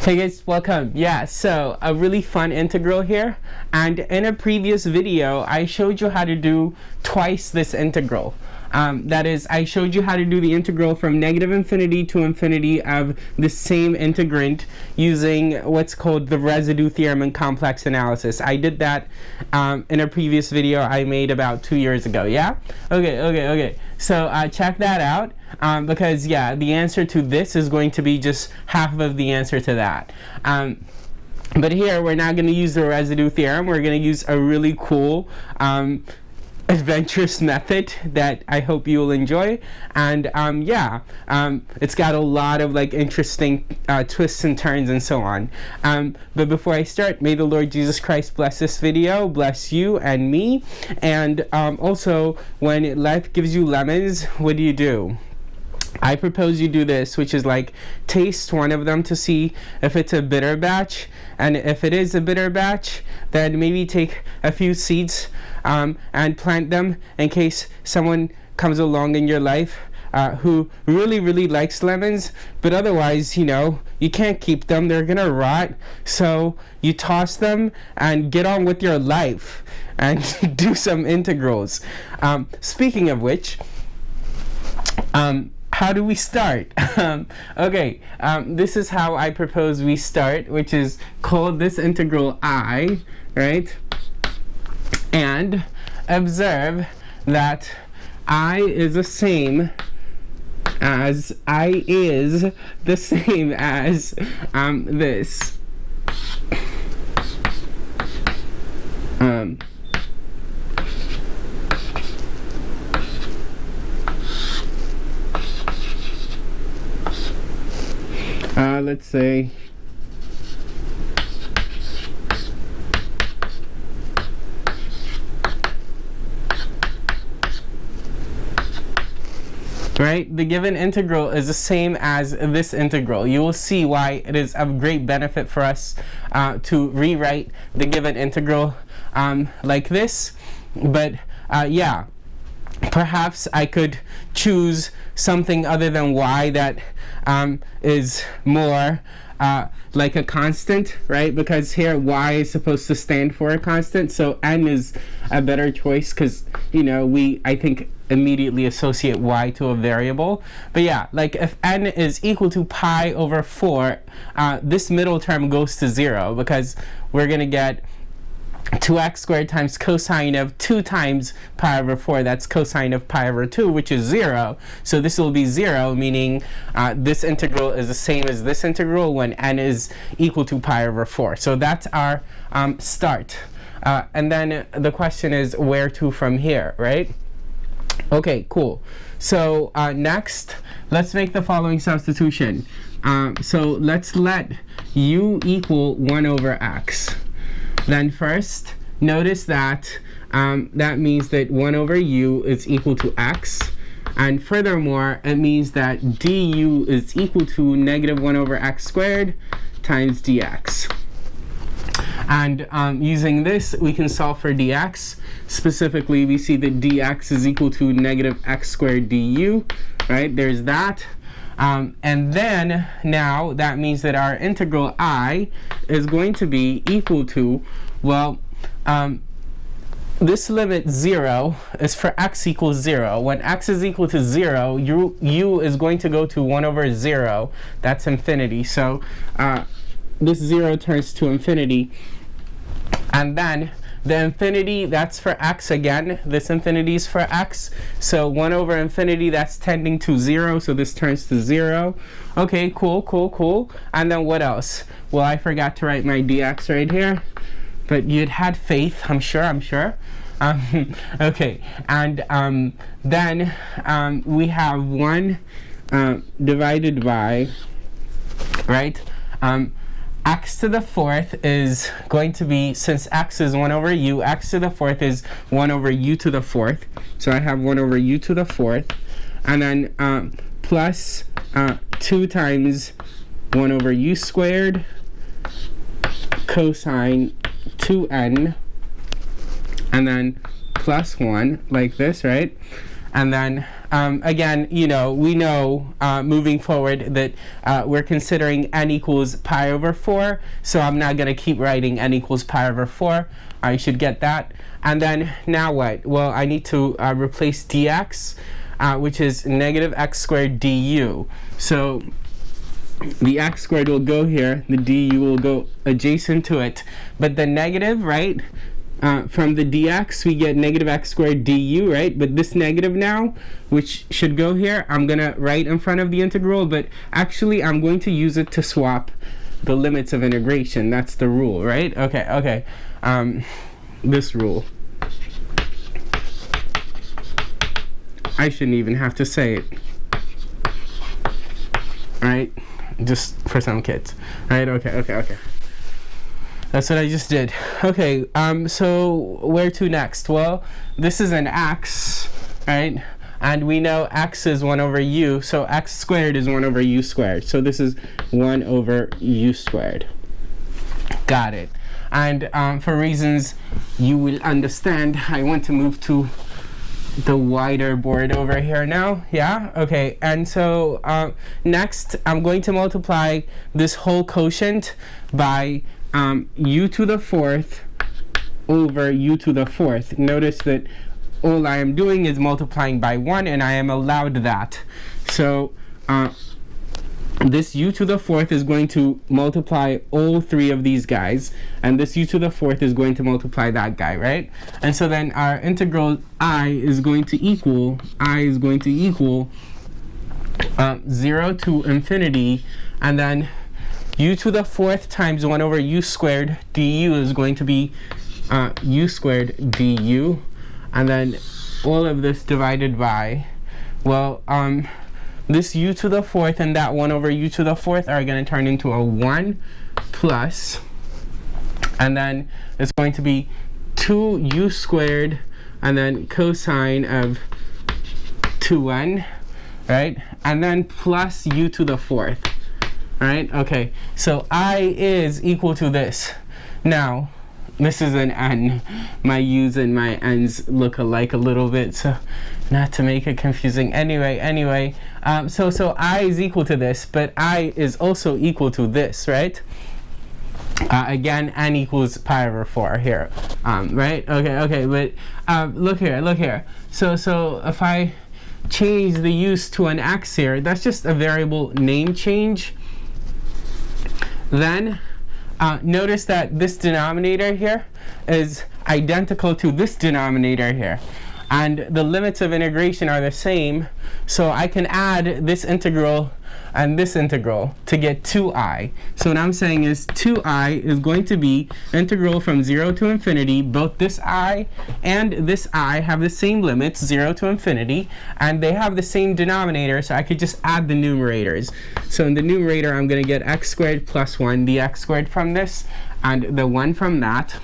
Hey guys, welcome. Yeah, so a really fun integral here, and in a previous video I showed you how to do twice this integral. That is, I showed you how to do the integral from negative infinity to infinity of the same integrand using what's called the residue theorem in complex analysis. I did that in a previous video I made about 2 years ago. Yeah? Okay. So check that out because yeah, the answer to this is going to be just half of the answer to that. But here we're not going to use the residue theorem. We're going to use a really cool adventurous method that I hope you'll enjoy, and it's got a lot of like interesting twists and turns and so on. But before I start, may the Lord Jesus Christ bless this video, bless you and me, and also when life gives you lemons, what do? I propose you do this, which is like taste one of them to see if it's a bitter batch, and if it is a bitter batch, then maybe take a few seeds and plant them in case someone comes along in your life who really likes lemons, but otherwise, you know, you can't keep them, they're gonna rot, so you toss them and get on with your life and do some integrals. Speaking of which, how do we start? This is how I propose we start, which is called this integral I, right? And observe that I is the same as this. Let's say right, the given integral is the same as this integral. You will see why it is of great benefit for us to rewrite the given integral like this. But yeah, perhaps I could choose something other than y that is more like a constant, right? Because here y is supposed to stand for a constant, so n is a better choice because, you know, I think immediately associate y to a variable. But yeah, like if n is equal to pi over 4, this middle term goes to 0 because we're gonna get 2x squared times cosine of 2 times pi over 4, that's cosine of pi over 2, which is 0. So this will be 0, meaning this integral is the same as this integral when n is equal to pi over 4. So that's our start. And then the question is where to from here, right? Okay, cool. So next, let's make the following substitution. So let's let u equal 1 over x. Then first, notice that that means that 1 over u is equal to x. And furthermore, it means that du is equal to negative 1 over x squared times dx. And using this, we can solve for dx. Specifically, we see that dx is equal to negative x squared du, right? There's that. And then now that means that our integral I is going to be equal to, well, this limit 0 is for x equals 0. When x is equal to 0, u is going to go to 1 over 0. That's infinity. So this 0 turns to infinity. And then the infinity, that's for x again. This infinity is for x. So 1 over infinity, that's tending to 0. So this turns to 0. Okay, cool. And then what else? Well, I forgot to write my dx right here. But you'd had faith, I'm sure. Okay, and then we have 1 divided by, right? X to the 4th is going to be, since x is 1 over u, x to the 4th is 1 over u to the 4th. So I have 1 over u to the 4th. And then plus 2 times 1 over u squared cosine 2n. And then plus 1, like this, right? And then again, you know, we know moving forward that we're considering n equals pi over 4, so I'm not going to keep writing n equals pi over 4. I should get that. And then now what? Well, I need to replace dx, which is negative x squared du. So the x squared will go here, the du will go adjacent to it, but the negative, right, from the dx we get negative x squared du, right? But this negative now, which should go here, I'm gonna write in front of the integral, but actually I'm going to use it to swap the limits of integration. That's the rule, right? Okay. This rule, I shouldn't even have to say it, right? Just for some kids, right? Okay. That's what I just did. Okay, so where to next? Well, this is an x, right? And we know x is 1 over u, so x squared is 1 over u squared. So this is 1 over u squared. Got it. And for reasons you will understand, I want to move to the wider board over here now. Yeah, okay. And so next I'm going to multiply this whole quotient by u to the 4th over u to the 4th. Notice that all I am doing is multiplying by 1, and I am allowed that. So this u to the 4th is going to multiply all 3 of these guys, and this u to the 4th is going to multiply that guy, right? And so then our integral I is going to equal 0 to infinity, and then u to the 4th times 1 over u squared du is going to be u squared du, and then all of this divided by, well, this u to the 4th and that 1 over u to the 4th are going to turn into a 1 plus, and then it's going to be 2u squared and then cosine of 2n, right? And then plus u to the 4th, right? Okay, so I is equal to this. Now, this is an n. My u's and my n's look alike a little bit, so not to make it confusing. Anyway, so I is equal to this, but I is also equal to this, right? Again, n equals pi over 4 here, right? Okay, but look here. So if I change the u's to an x here, that's just a variable name change. Then notice that this denominator here is identical to this denominator here, and the limits of integration are the same, so I can add this integral and this integral to get 2i. So what I'm saying is 2i is going to be integral from 0 to infinity. Both this I and this I have the same limits, 0 to infinity, and they have the same denominator, so I could just add the numerators. So in the numerator, I'm going to get x squared plus 1, the x squared from this, and the 1 from that.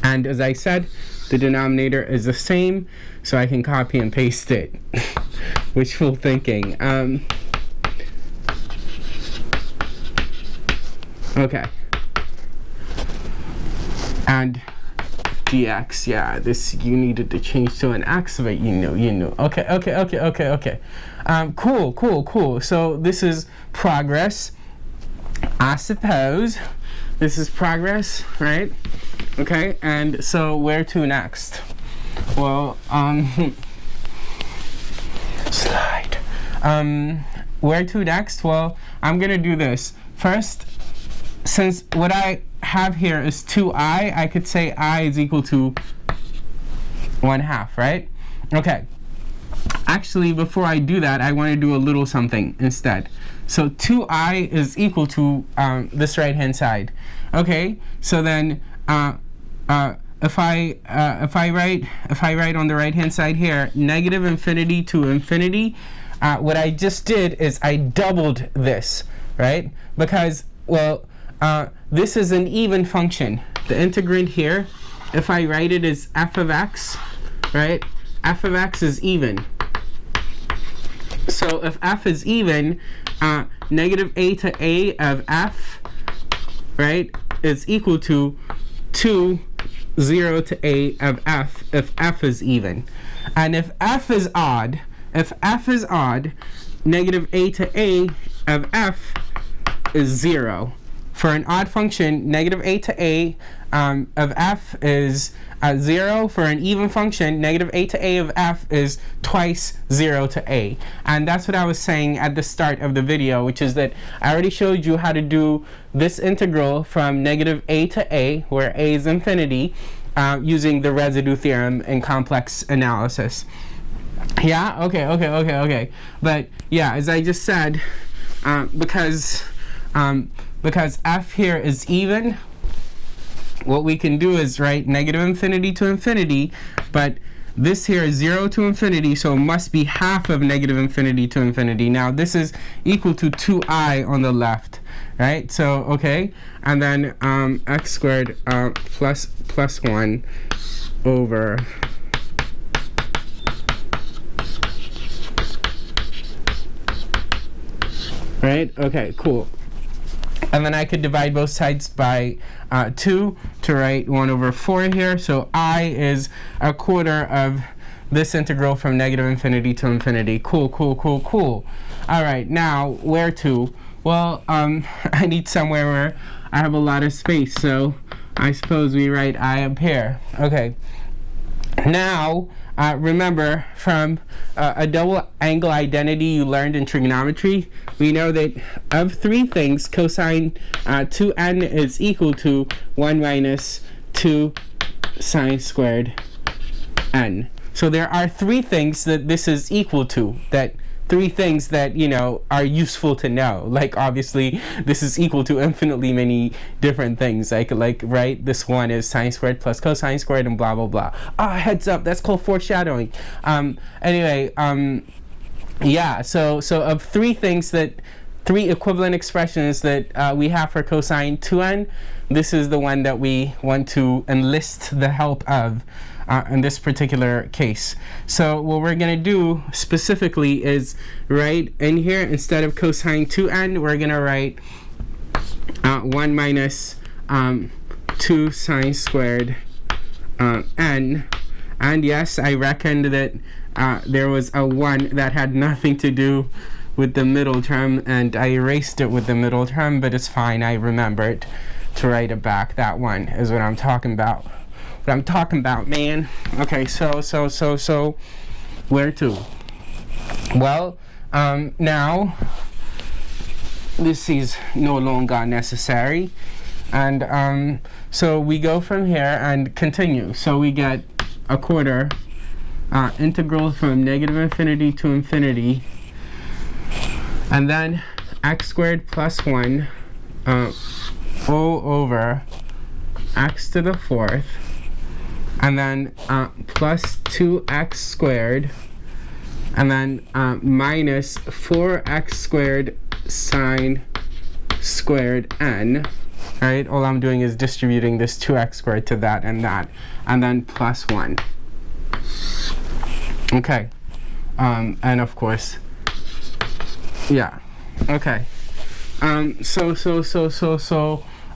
And as I said, the denominator is the same, so I can copy and paste it. Wishful thinking. Okay. And dx, yeah, this you needed to change to an x, but you knew. Okay. Cool. So this is progress, I suppose. This is progress, right? Okay, and so where to next? Well, slide. Where to next? Well, I'm gonna do this. First, since what I have here is 2i, I could say I is equal to 1/2, right? Okay. Actually, before I do that, I want to do a little something instead. So 2i is equal to this right-hand side. Okay, so then if I write on the right-hand side here, negative infinity to infinity, what I just did is I doubled this, right? Because, well, this is an even function. The integrand here, if I write it as f of x, right? F of x is even. So if f is even, negative a to a of f, right, is equal to 2 0 to a of f if f is even. And if f is odd, if f is odd, negative a to a of f is 0. For an odd function, negative a to a of f is 0. For an even function, negative a to a of f is twice 0 to a. And that's what I was saying at the start of the video, which is that I already showed you how to do this integral from negative a to a, where a is infinity, using the residue theorem in complex analysis. Yeah, okay. But yeah, as I just said, because f here is even, what we can do is write negative infinity to infinity, but this here is 0 to infinity, so it must be half of negative infinity to infinity. Now this is equal to 2i on the left, right? So, okay, and then x squared plus 1 over right? Okay, cool. And then I could divide both sides by 2 to write 1 over 4 here. So I is a quarter of this integral from negative infinity to infinity. Cool. All right, now where to? Well, I need somewhere where I have a lot of space. So I suppose we write I up here. Okay. Now, remember from a double angle identity you learned in trigonometry, we know that of 3 things, cosine 2n is equal to 1 minus 2 sine squared n. So there are 3 things that this is equal to, that 3 things that, you know, are useful to know. Like, obviously, this is equal to infinitely many different things. Like, right, this one is sine squared plus cosine squared and blah, blah, blah. Heads up, that's called foreshadowing. Anyway, yeah, so of 3 things that, 3 equivalent expressions that we have for cosine 2n, this is the one that we want to enlist the help of in this particular case. So what we're going to do specifically is write in here, instead of cosine 2n, we're going to write 1 minus 2 sine squared n. And yes, I reckoned that there was a 1 that had nothing to do with the middle term, and I erased it with the middle term, but it's fine, I remembered to write it back. That one is what I'm talking about. What I'm talking about, man. Okay, so where to? Well, now this is no longer necessary, and so we go from here and continue. So we get a quarter integral from negative infinity to infinity, and then x squared plus 1 all over x to the 4th, and then plus 2x squared, and then minus 4x squared sine squared n. Right, all I'm doing is distributing this 2x squared to that, and then plus 1. Okay, and of course, yeah, okay.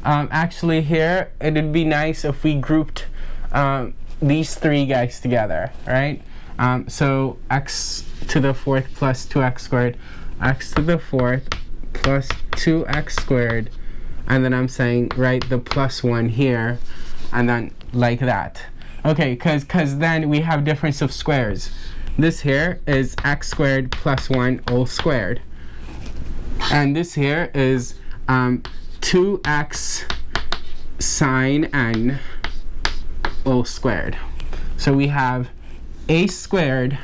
Actually here, it'd be nice if we grouped these 3 guys together, right? So x to the 4th plus 2x squared, x to the 4th plus 2x squared, and then I'm saying write the plus 1 here, and then like that. Okay, because then we have difference of squares. This here is x squared plus 1 all squared. And this here is 2x sine n all squared. So we have a squared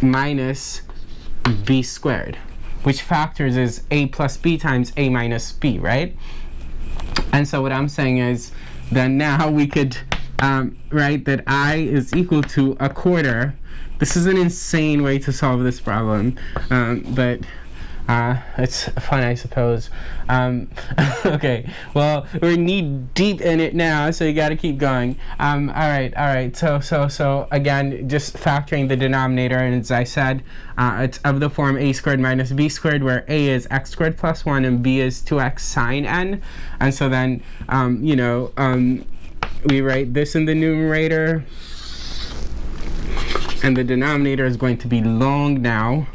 minus b squared, which factors is a plus b times a minus b, right? And so what I'm saying is, then now we could write that I is equal to a quarter. This is an insane way to solve this problem, but it's fun, I suppose. Okay, well, we're knee deep in it now, so you gotta keep going. All right, so again, just factoring the denominator, and as I said, it's of the form a squared minus b squared, where a is x squared plus 1 and b is 2x sine n. And so then, we write this in the numerator, and the denominator is going to be long now.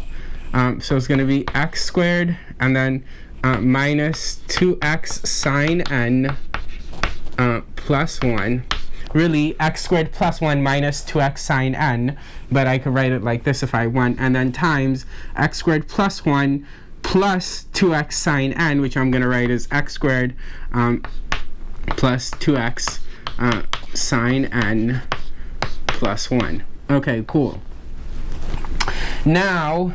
So it's going to be x squared and then minus 2x sine n plus 1. Really, x squared plus 1 minus 2x sine n, but I could write it like this if I want, and then times x squared plus 1 plus 2x sine n, which I'm going to write as x squared plus 2x sine n plus 1. Okay, cool. Now,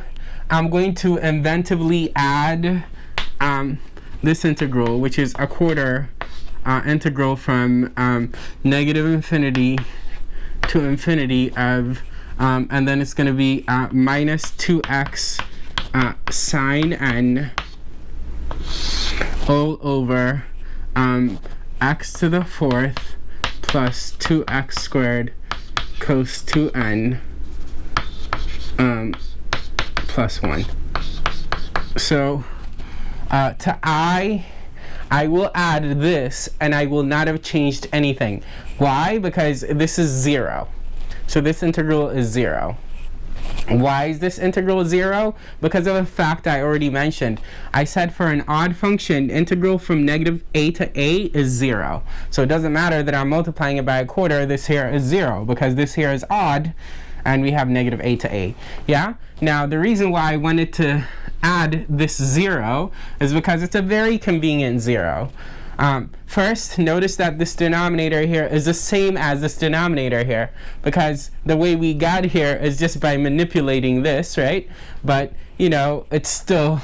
I'm going to inventively add this integral, which is a quarter integral from negative infinity to infinity of, and then it's going to be minus 2x sine n all over x to the fourth plus 2x squared cos 2n plus 1. So to I will add this, and I will not have changed anything. Why? Because this is 0. So this integral is 0. Why is this integral 0? Because of the fact I already mentioned. I said for an odd function, integral from negative a to a is 0. So it doesn't matter that I'm multiplying it by a quarter, this here is 0, because this here is odd, and we have negative a to a. Yeah? Now, the reason why I wanted to add this 0 is because it's a very convenient 0. First, notice that this denominator here is the same as this denominator here, because the way we got here is just by manipulating this, right? But, you know, it's still,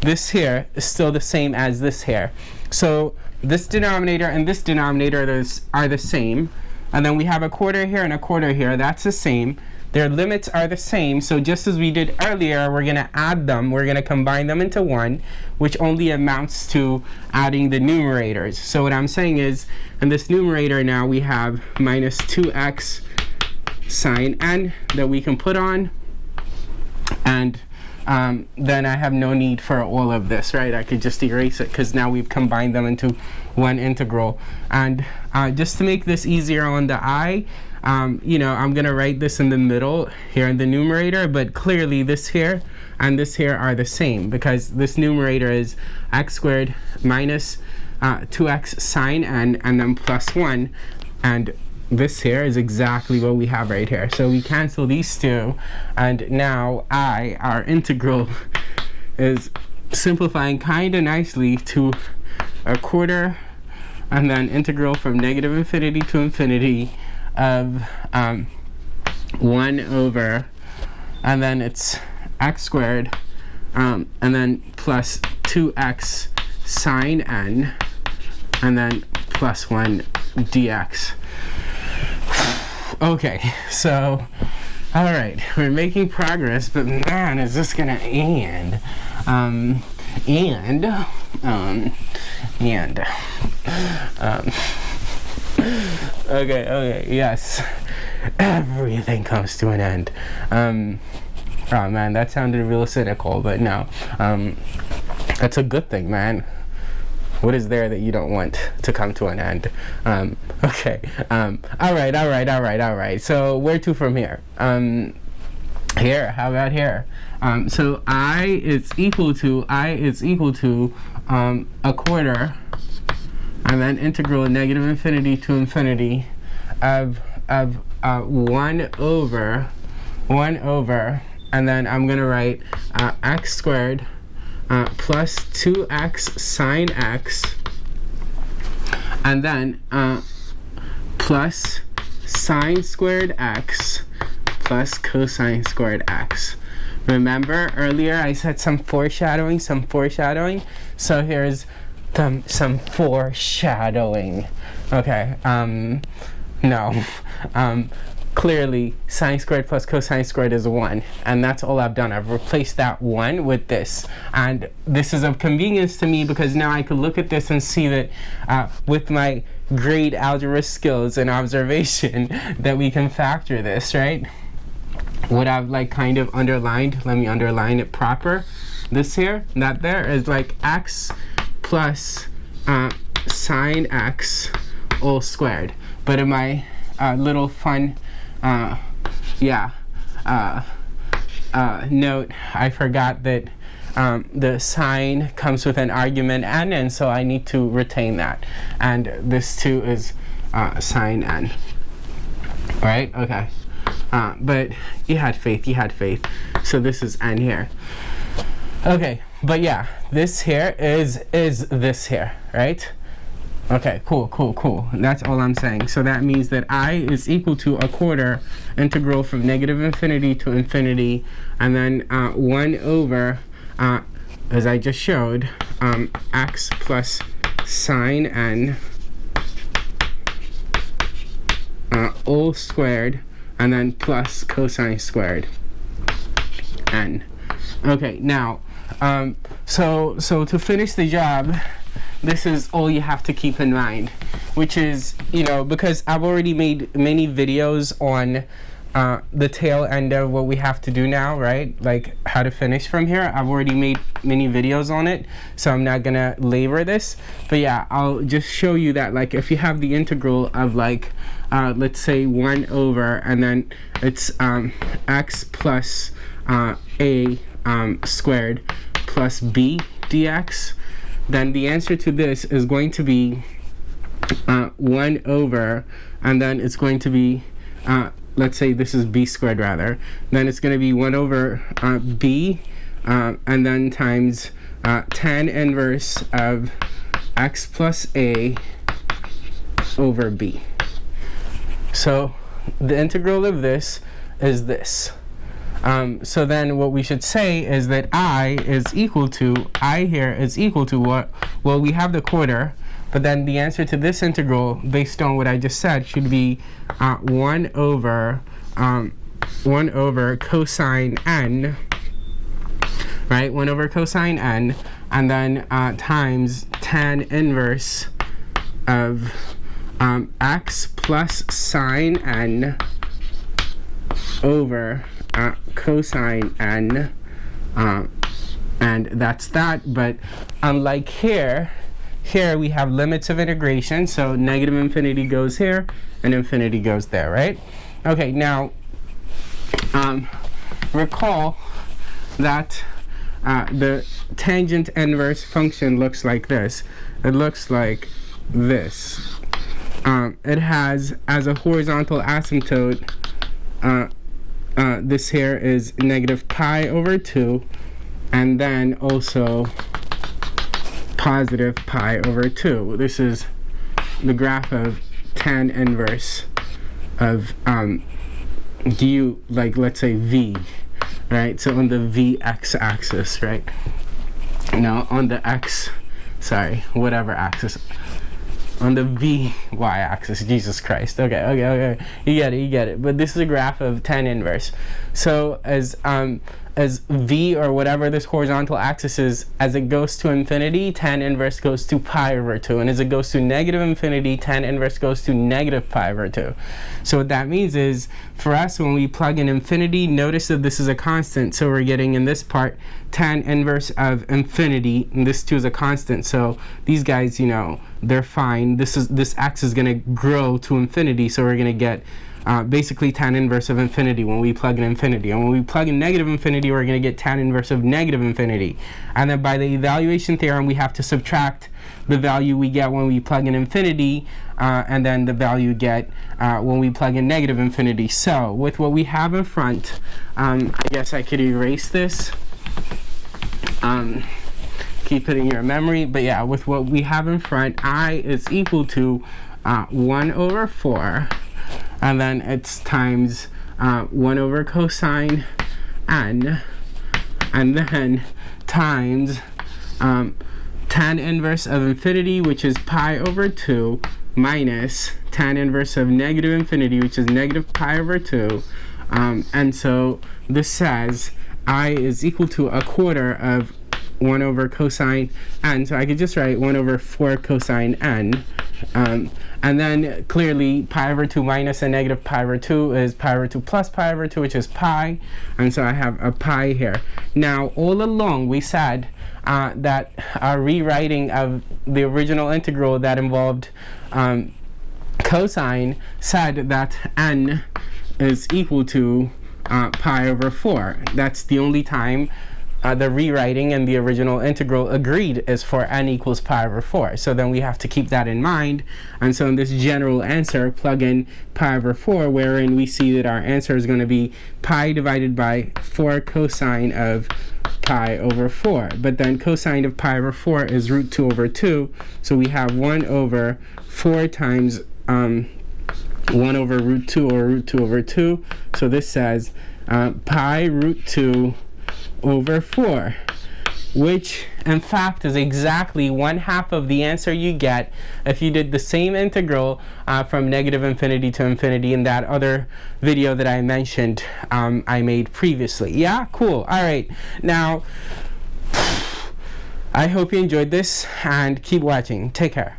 this here is still the same as this here. So this denominator and this denominator are the same. And then we have a quarter here and a quarter here. That's the same. Their limits are the same, so just as we did earlier, we're going to add them, we're going to combine them into 1, which only amounts to adding the numerators. So what I'm saying is, in this numerator now we have minus 2x sine n that we can put on, and then I have no need for all of this, right? I could just erase it because now we've combined them into one integral. And just to make this easier on the I, you know, I'm going to write this in the middle here in the numerator, but clearly this here and this here are the same, because this numerator is x squared minus 2x sine n and then plus 1, and this here is exactly what we have right here. So we cancel these two, and now our integral is simplifying kind of nicely to a quarter, and then integral from negative infinity to infinity of 1 over, and then it's x squared, and then plus 2x sine n, and then plus 1 dx. Okay, so, all right, we're making progress, but man, is this gonna end? Okay, yes, everything comes to an end. Oh man, that sounded real cynical, but no, that's a good thing, man. What is there that you don't want to come to an end? Okay, all right. So where to from here? Here, how about here? So I is equal to a quarter, and then integral negative infinity to infinity of 1 over, and then I'm gonna write x squared plus 2x sine x, and then plus sine squared x plus cosine squared x. Remember earlier I said some foreshadowing. So here's some foreshadowing. Okay, no. Clearly, sine squared plus cosine squared is 1, and that's all I've done. I've replaced that 1 with this, and this is of convenience to me because now I could look at this and see that with my great algebra skills and observation that we can factor this, right? What I've like kind of underlined, let me underline it proper. This here, that there is like x plus sine x all squared. But in my little fun note, I forgot that the sign comes with an argument n, and so I need to retain that. And this too is sine n. Right? Okay. But you had faith, you had faith. So this is n here. Okay, but yeah, this here is this here, right? Okay, cool. That's all I'm saying. So that means that I is equal to a quarter integral from negative infinity to infinity, and then 1 over, as I just showed, x plus sine n all squared, and then plus cosine squared n. Okay, now, so to finish the job, this is all you have to keep in mind, which is, you know, because I've already made many videos on the tail end of what we have to do now, right? Like how to finish from here. I've already made many videos on it, so I'm not gonna labor this. But yeah, I'll just show you that, like, if you have the integral of, like, let's say 1 over, and then it's x plus a squared plus b dx, then the answer to this is going to be 1 over, and then it's going to be, let's say this is b squared rather, then it's going to be 1 over b, and then times tan inverse of x plus a over b. So the integral of this is this. So then what we should say is that I here is equal to what? Well, we have the quarter, but then the answer to this integral, based on what I just said, should be 1 over cosine n, right? 1 over cosine n, and then times tan inverse of x plus sine n over cosine n, and that's that. But unlike here we have limits of integration, so negative infinity goes here and infinity goes there, right? Okay, now recall that the tangent inverse function looks like this. It looks like this. It has, as a horizontal asymptote, this here is negative pi over 2, and then also positive pi over 2. This is the graph of tan inverse of du, like, let's say v, right? So on the vx axis, right? Now on the whatever axis, on the vy axis, Jesus Christ. Okay, you get it. But this is a graph of tan inverse. So as v, or whatever this horizontal axis is, as it goes to infinity, tan inverse goes to pi over 2, and as it goes to negative infinity, tan inverse goes to negative pi over 2. So what that means is, for us, when we plug in infinity, notice that this is a constant, so we're getting in this part tan inverse of infinity, and this too is a constant, so these guys, you know, they're fine. This axis is going to grow to infinity, so we're going to get basically tan inverse of infinity when we plug in infinity. And when we plug in negative infinity, we're going to get tan inverse of negative infinity. And then by the evaluation theorem, we have to subtract the value we get when we plug in infinity, and then the value you get when we plug in negative infinity. So with what we have in front, I guess I could erase this. Keep it in your memory. But yeah, with what we have in front, I is equal to 1 over 4. And then it's times 1 over cosine n, and then times tan inverse of infinity, which is pi over 2, minus tan inverse of negative infinity, which is negative pi over 2. And so this says I is equal to a quarter of 1 over cosine n. So I could just write 1 over 4 cosine n. And then clearly pi over 2 minus a negative pi over 2 is pi over 2 plus pi over 2, which is pi. And so I have a pi here. Now all along we said that our rewriting of the original integral that involved cosine said that n is equal to pi over 4. That's the only time the rewriting and the original integral agreed is for n equals pi over 4. So then we have to keep that in mind. And so in this general answer, plug in pi over 4, wherein we see that our answer is going to be pi divided by 4 cosine of pi over 4. But then cosine of pi over 4 is root 2 over 2. So we have 1 over 4 times 1 over root 2 or root 2 over 2. So this says pi root 2 over 4, which in fact is exactly 1/2 of the answer you get if you did the same integral from negative infinity to infinity in that other video that I mentioned I made previously. Yeah, cool. All right, now I hope you enjoyed this and keep watching. Take care.